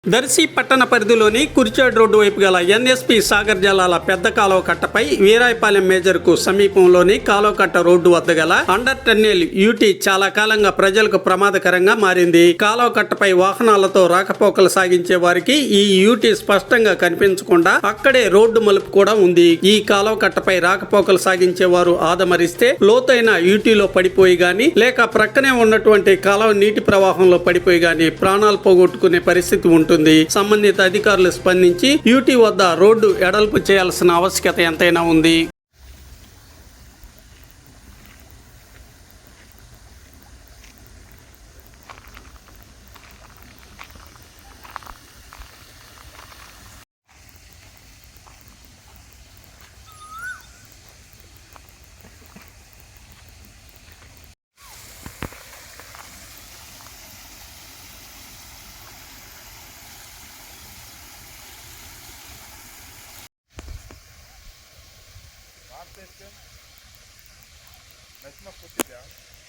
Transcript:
దర్శి పట్టణ పరిధిలోని కురిచేడు రోడ్డు వైపు గల ఎన్ఎస్పి సాగర్ జలాల పెద్ద కాలువ కట్టపై వీరాయపాలెం మేజర్ కు సమీపంలోని కాలువ కట్ట రోడ్డు వద్ద గల అండర్ టన్నెల్ యూటీ చాలా కాలంగా ప్రజలకు ప్రమాదకరంగా మారింది. కాలువ కట్టపై వాహనాలతో రాకపోకలు సాగించే వారికి ఈ యూటీ స్పష్టంగా కనిపించకుండా అక్కడే రోడ్డు మలుపు కూడా ఉంది. ఈ కాలువ కట్టపై రాకపోకలు సాగించే వారు ఆదమరిస్తే లోతైన యూటీలో పడిపోయి గాని లేక ప్రక్కనే ఉన్నటువంటి కాలువ నీటి ప్రవాహంలో పడిపోయి గాని ప్రాణాలు పోగొట్టుకునే పరిస్థితి ఉంటుంది. సంబంధిత అధికారులు స్పందించి యూటీ వద్ద రోడ్డు ఎడల్పు చేయాల్సిన ఆవశ్యకత ఎంతైనా ఉంది. Mesmo a